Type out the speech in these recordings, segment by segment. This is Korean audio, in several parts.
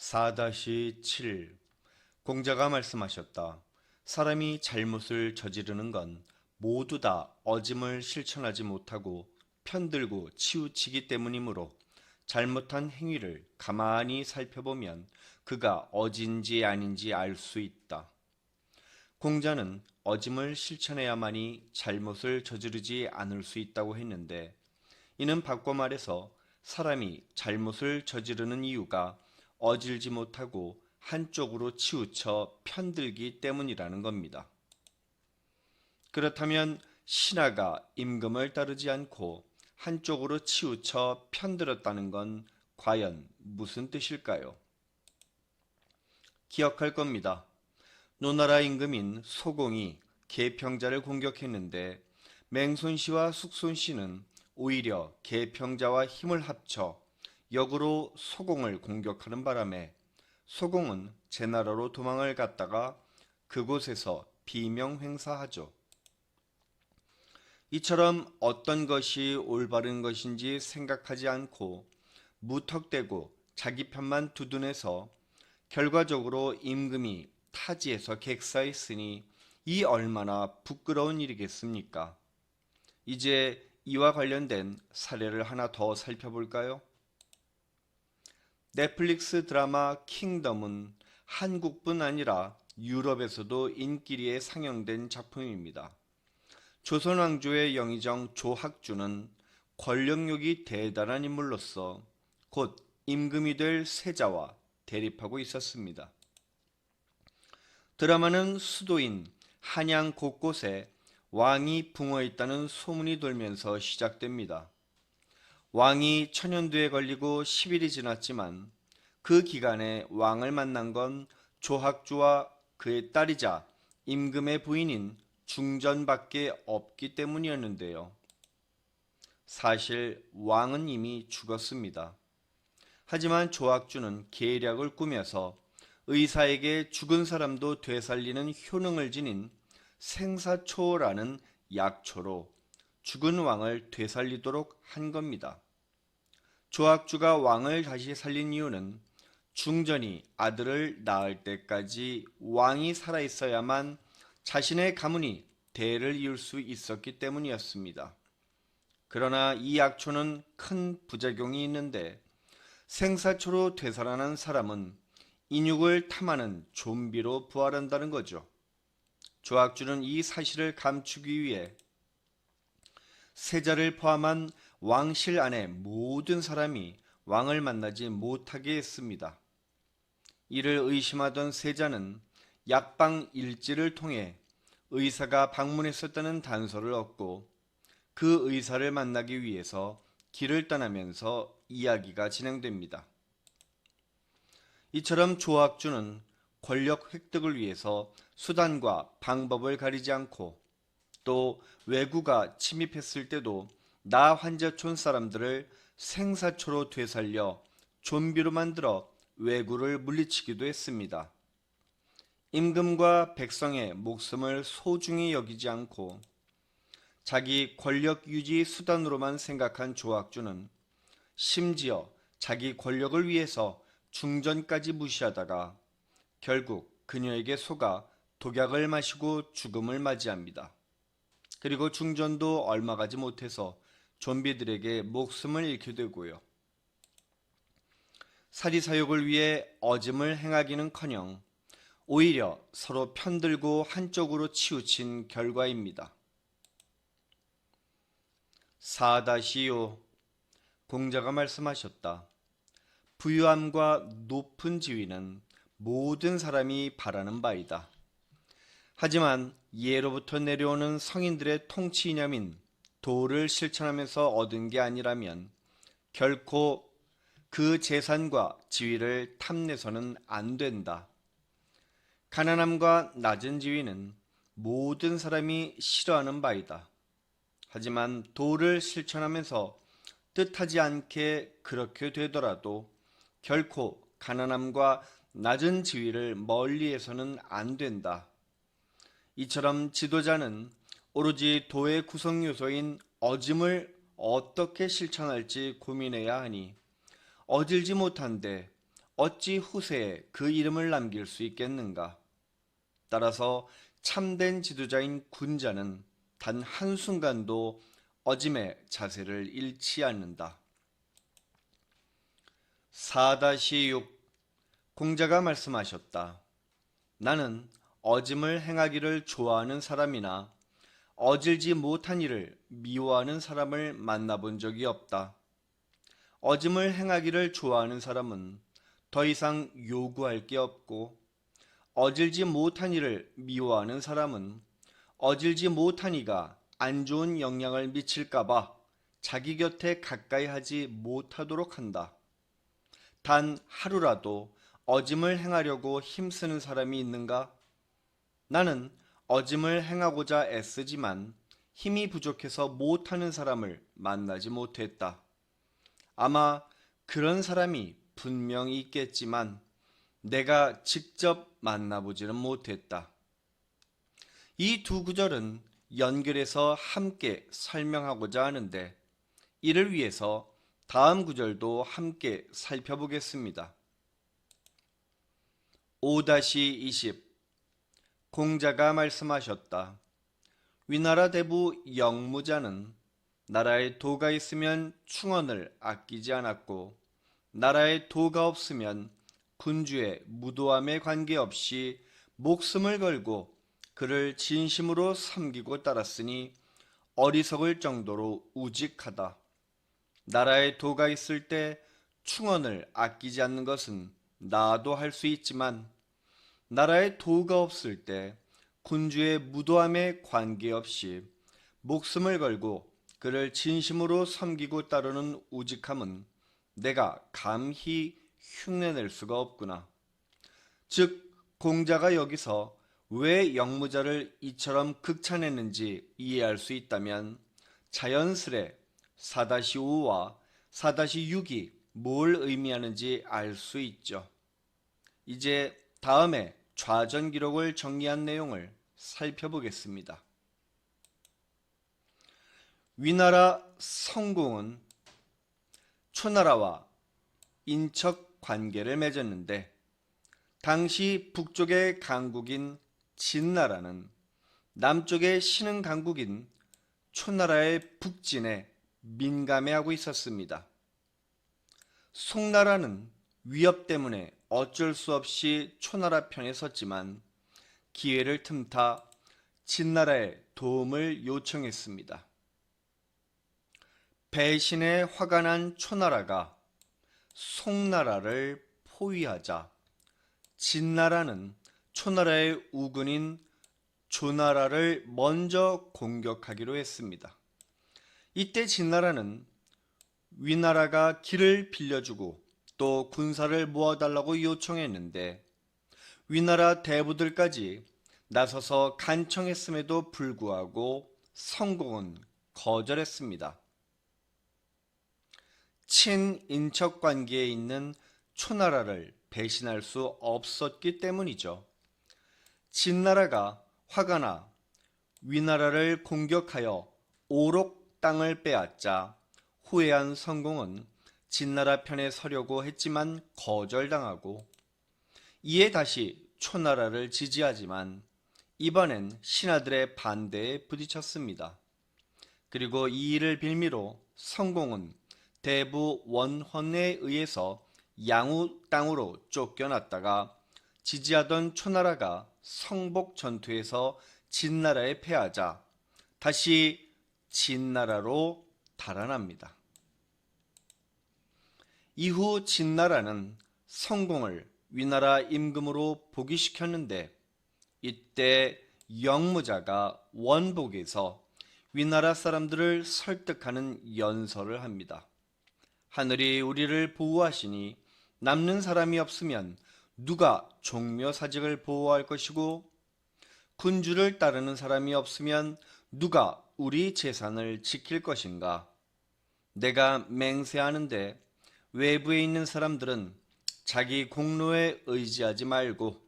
4-7 공자가 말씀하셨다. 사람이 잘못을 저지르는 건 모두 다 어짐을 실천하지 못하고 편들고 치우치기 때문이므로 잘못한 행위를 가만히 살펴보면 그가 어진지 아닌지 알 수 있다. 공자는 어짐을 실천해야만이 잘못을 저지르지 않을 수 있다고 했는데, 이는 바꿔 말해서 사람이 잘못을 저지르는 이유가 어질지 못하고 한쪽으로 치우쳐 편들기 때문이라는 겁니다. 그렇다면 신하가 임금을 따르지 않고 한쪽으로 치우쳐 편들었다는 건 과연 무슨 뜻일까요? 기억할 겁니다. 노나라 임금인 소공이 계평자를 공격했는데 맹손씨와 숙손씨는 오히려 계평자와 힘을 합쳐 역으로 소공을 공격하는 바람에 소공은 제나라로 도망을 갔다가 그곳에서 비명횡사하죠. 이처럼 어떤 것이 올바른 것인지 생각하지 않고 무턱대고 자기 편만 두둔해서 결과적으로 임금이 타지에서 객사했으니 이 얼마나 부끄러운 일이겠습니까? 이제 이와 관련된 사례를 하나 더 살펴볼까요? 넷플릭스 드라마 킹덤은 한국뿐 아니라 유럽에서도 인기리에 상영된 작품입니다. 조선 왕조의 영의정 조학주는 권력욕이 대단한 인물로서 곧 임금이 될 세자와 대립하고 있었습니다. 드라마는 수도인 한양 곳곳에 왕이 붕어 있다는 소문이 돌면서 시작됩니다. 왕이 천연두에 걸리고 10일이 지났지만 그 기간에 왕을 만난 건 조학주와 그의 딸이자 임금의 부인인 중전밖에 없기 때문이었는데요. 사실 왕은 이미 죽었습니다. 하지만 조학주는 계략을 꾸며서 의사에게 죽은 사람도 되살리는 효능을 지닌 생사초라는 약초로 죽은 왕을 되살리도록 한 겁니다. 조학주가 왕을 다시 살린 이유는 중전이 아들을 낳을 때까지 왕이 살아있어야만 자신의 가문이 대를 이을 수 있었기 때문이었습니다. 그러나 이 약초는 큰 부작용이 있는데, 생사초로 되살아난 사람은 인육을 탐하는 좀비로 부활한다는 거죠. 조학주는 이 사실을 감추기 위해 세자를 포함한 왕실 안의 모든 사람이 왕을 만나지 못하게 했습니다. 이를 의심하던 세자는 약방 일지를 통해 의사가 방문했었다는 단서를 얻고 그 의사를 만나기 위해서 길을 떠나면서 이야기가 진행됩니다. 이처럼 조학주는 권력 획득을 위해서 수단과 방법을 가리지 않고 또 왜구가 침입했을 때도 나 환자촌 사람들을 생사초로 되살려 좀비로 만들어 왜구를 물리치기도 했습니다. 임금과 백성의 목숨을 소중히 여기지 않고 자기 권력 유지 수단으로만 생각한 조학주는 심지어 자기 권력을 위해서 중전까지 무시하다가 결국 그녀에게 속아 독약을 마시고 죽음을 맞이합니다. 그리고 중전도 얼마 가지 못해서 좀비들에게 목숨을 잃게 되고요. 사리사욕을 위해 어짐을 행하기는커녕 오히려 서로 편들고 한쪽으로 치우친 결과입니다. 4-5 공자가 말씀하셨다. 부유함과 높은 지위는 모든 사람이 바라는 바이다. 하지만 예로부터 내려오는 성인들의 통치 이념인 도를 실천하면서 얻은 게 아니라면 결코 그 재산과 지위를 탐내서는 안 된다. 가난함과 낮은 지위는 모든 사람이 싫어하는 바이다. 하지만 도를 실천하면서 뜻하지 않게 그렇게 되더라도 결코 가난함과 낮은 지위를 멀리해서는 안 된다. 이처럼 지도자는 오로지 도의 구성 요소인 어짐을 어떻게 실천할지 고민해야 하니 어질지 못한데 어찌 후세에 그 이름을 남길 수 있겠는가? 따라서 참된 지도자인 군자는 단 한순간도 어짐의 자세를 잃지 않는다. 4-6 공자가 말씀하셨다. 나는 어짐을 행하기를 좋아하는 사람이나 어질지 못한 일을 미워하는 사람을 만나본 적이 없다. 어짐을 행하기를 좋아하는 사람은 더 이상 요구할 게 없고, 어질지 못한 일을 미워하는 사람은 어질지 못한 이가 안 좋은 영향을 미칠까봐 자기 곁에 가까이 하지 못하도록 한다. 단 하루라도 어짐을 행하려고 힘쓰는 사람이 있는가? 나는 어짐을 행하고자 애쓰지만 힘이 부족해서 못하는 사람을 만나지 못했다. 아마 그런 사람이 분명히 있겠지만 내가 직접 만나보지는 못했다. 이 두 구절은 연결해서 함께 설명하고자 하는데, 이를 위해서 다음 구절도 함께 살펴보겠습니다. 5-20 공자가 말씀하셨다. 위나라 대부 영무자는 나라에 도가 있으면 충언을 아끼지 않았고, 나라에 도가 없으면 군주의 무도함에 관계없이 목숨을 걸고 그를 진심으로 섬기고 따랐으니 어리석을 정도로 우직하다. 나라에 도가 있을 때 충언을 아끼지 않는 것은 나도 할 수 있지만, 나라에 도가 없을 때 군주의 무도함에 관계없이 목숨을 걸고 그를 진심으로 섬기고 따르는 우직함은 내가 감히 흉내낼 수가 없구나. 즉, 공자가 여기서 왜 영무자를 이처럼 극찬했는지 이해할 수 있다면 자연스레 4-5와 4-6이 뭘 의미하는지 알 수 있죠. 이제 다음에 좌전 기록을 정리한 내용을 살펴보겠습니다. 위나라 성공은 초나라와 인척 관계를 맺었는데, 당시 북쪽의 강국인 진나라는 남쪽의 신흥 강국인 초나라의 북진에 민감해하고 있었습니다. 송나라는 위협 때문에 어쩔 수 없이 초나라 편에 섰지만 기회를 틈타 진나라의 도움을 요청했습니다. 배신에 화가 난 초나라가 송나라를 포위하자 진나라는 초나라의 우군인 조나라를 먼저 공격하기로 했습니다. 이때 진나라는 위나라가 길을 빌려주고 또 군사를 모아달라고 요청했는데, 위나라 대부들까지 나서서 간청했음에도 불구하고 성공은 거절했습니다. 친인척 관계에 있는 초나라를 배신할 수 없었기 때문이죠. 진나라가 화가 나 위나라를 공격하여 오록 땅을 빼앗자 후회한 성공은 진나라 편에 서려고 했지만 거절당하고, 이에 다시 초나라를 지지하지만 이번엔 신하들의 반대에 부딪혔습니다. 그리고 이 일을 빌미로 성공은 대부 원헌에 의해서 양우 땅으로 쫓겨났다가 지지하던 초나라가 성복 전투에서 진나라에 패하자 다시 진나라로 달아납니다. 이후 진나라는 성공을 위나라 임금으로 복위시켰는데, 이때 영무자가 원복에서 위나라 사람들을 설득하는 연설을 합니다. 하늘이 우리를 보호하시니 남는 사람이 없으면 누가 종묘사직을 보호할 것이고, 군주를 따르는 사람이 없으면 누가 우리 재산을 지킬 것인가? 내가 맹세하는데 외부에 있는 사람들은 자기 공로에 의지하지 말고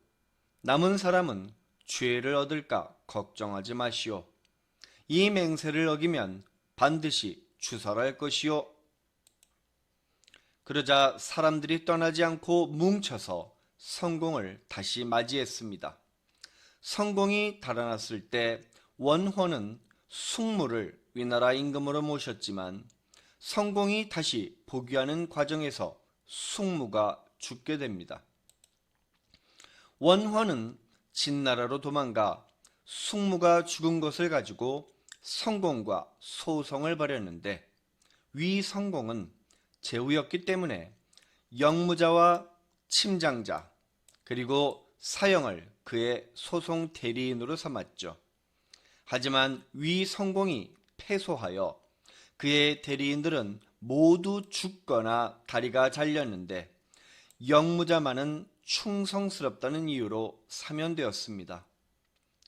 남은 사람은 죄를 얻을까 걱정하지 마시오. 이 맹세를 어기면 반드시 추설할 것이오. 그러자 사람들이 떠나지 않고 뭉쳐서 성공을 다시 맞이했습니다. 성공이 달아났을 때 원호는 숙무를 위나라 임금으로 모셨지만 성공이 다시 복위하는 과정에서 숙무가 죽게 됩니다. 원호는 진나라로 도망가 숙무가 죽은 것을 가지고 성공과 소송을 벌였는데 위성공은 제후였기 때문에 영무자와 침장자 그리고 사형을 그의 소송 대리인으로 삼았죠. 하지만 위성공이 패소하여 그의 대리인들은 모두 죽거나 다리가 잘렸는데 영무자만은 충성스럽다는 이유로 사면되었습니다.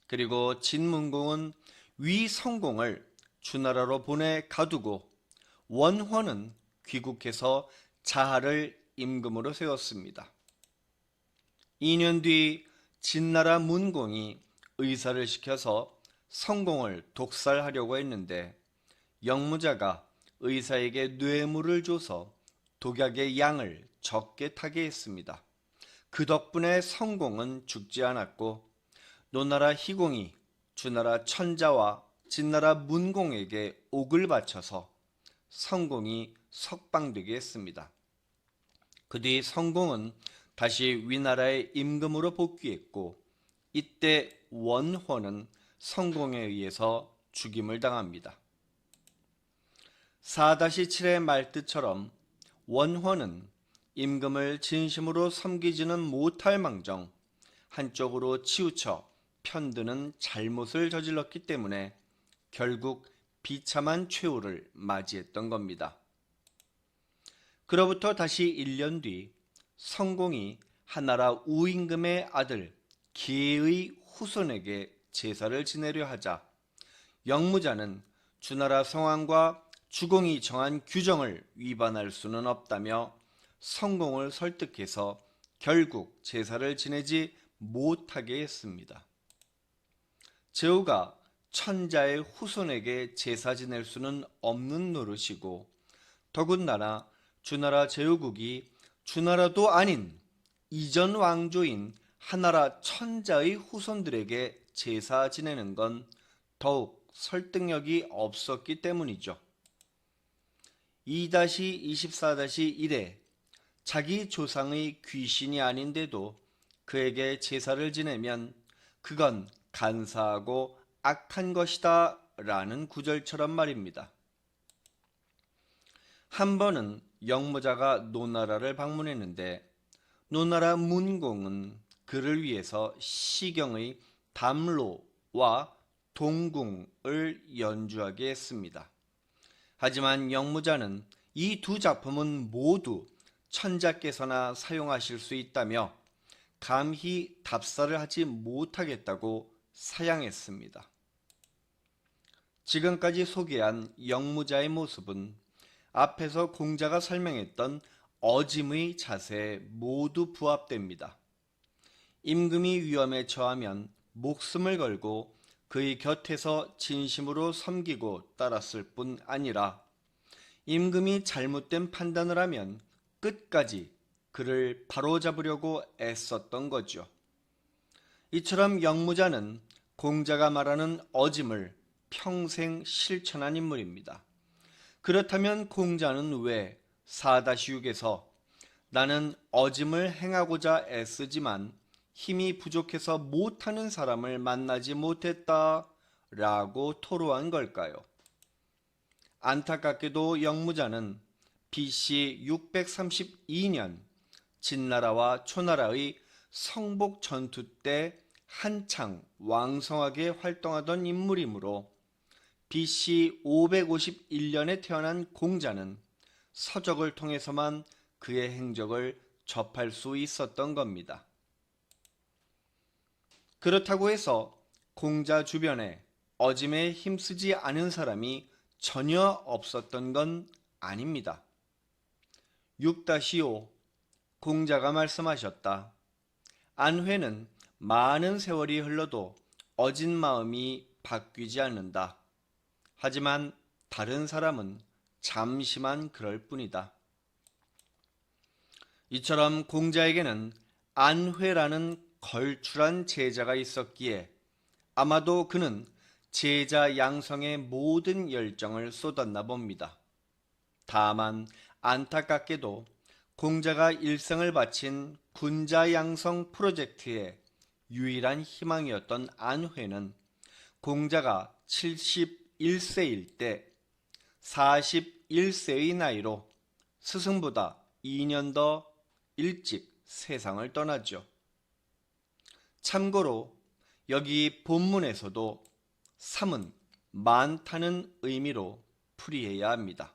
그리고 진문공은 위성공을 주나라로 보내 가두고 원호는 귀국해서 자하를 임금으로 세웠습니다. 2년 뒤 진나라 문공이 의사를 시켜서 성공을 독살하려고 했는데 영무자가 의사에게 뇌물을 줘서 독약의 양을 적게 타게 했습니다. 그 덕분에 성공은 죽지 않았고 노나라 희공이 주나라 천자와 진나라 문공에게 옥을 바쳐서 성공이 석방되게 했습니다. 그 뒤 성공은 다시 위나라의 임금으로 복귀했고 이때 원호는 성공에 의해서 죽임을 당합니다. 4-7의 말뜻처럼 원호는 임금을 진심으로 섬기지는 못할 망정 한쪽으로 치우쳐 편드는 잘못을 저질렀기 때문에 결국 비참한 최후를 맞이했던 겁니다. 그로부터 다시 1년 뒤 성공이 하나라 우임금의 아들 기의 후손에게 제사를 지내려 하자 영무자는 주나라 성왕과 주공이 정한 규정을 위반할 수는 없다며 성공을 설득해서 결국 제사를 지내지 못하게 했습니다. 제후가 천자의 후손에게 제사 지낼 수는 없는 노릇이고 더군다나 주나라 제후국이 주나라도 아닌 이전 왕조인 하나라 천자의 후손들에게 제사 지내는 건 더욱 설득력이 없었기 때문이죠. 2-24-1에 자기 조상의 귀신이 아닌데도 그에게 제사를 지내면 그건 간사하고 악한 것이다 라는 구절처럼 말입니다. 한 번은 영무자가 노나라를 방문했는데 노나라 문공은 그를 위해서 시경의 담로와 동궁을 연주하게 했습니다. 하지만 영무자는 이 두 작품은 모두 천자께서나 사용하실 수 있다며 감히 답사를 하지 못하겠다고 사양했습니다. 지금까지 소개한 영무자의 모습은 앞에서 공자가 설명했던 어짐의 자세에 모두 부합됩니다. 임금이 위험에 처하면 목숨을 걸고 그의 곁에서 진심으로 섬기고 따랐을 뿐 아니라 임금이 잘못된 판단을 하면 끝까지 그를 바로잡으려고 애썼던 거죠. 이처럼 영무자는 공자가 말하는 어짐을 평생 실천한 인물입니다. 그렇다면 공자는 왜 4-6에서 나는 어짐을 행하고자 애쓰지만 힘이 부족해서 못하는 사람을 만나지 못했다 라고 토로한 걸까요? 안타깝게도 영무자는 BC 632년 진나라와 초나라의 성복 전투 때 한창 왕성하게 활동하던 인물이므로 BC 551년에 태어난 공자는 서적을 통해서만 그의 행적을 접할 수 있었던 겁니다. 그렇다고 해서 공자 주변에 어짐에 힘쓰지 않은 사람이 전혀 없었던 건 아닙니다. 6-5 공자가 말씀하셨다. 안회는 많은 세월이 흘러도 어진 마음이 바뀌지 않는다. 하지만 다른 사람은 잠시만 그럴 뿐이다. 이처럼 공자에게는 안회라는 걸출한 제자가 있었기에 아마도 그는 제자 양성에 모든 열정을 쏟았나 봅니다. 다만 안타깝게도 공자가 일생을 바친 군자 양성 프로젝트의 유일한 희망이었던 안회는 공자가 71세일 때 41세의 나이로 스승보다 2년 더 일찍 세상을 떠났죠. 참고로 여기 본문에서도 삼은 많다는 의미로 풀이해야 합니다.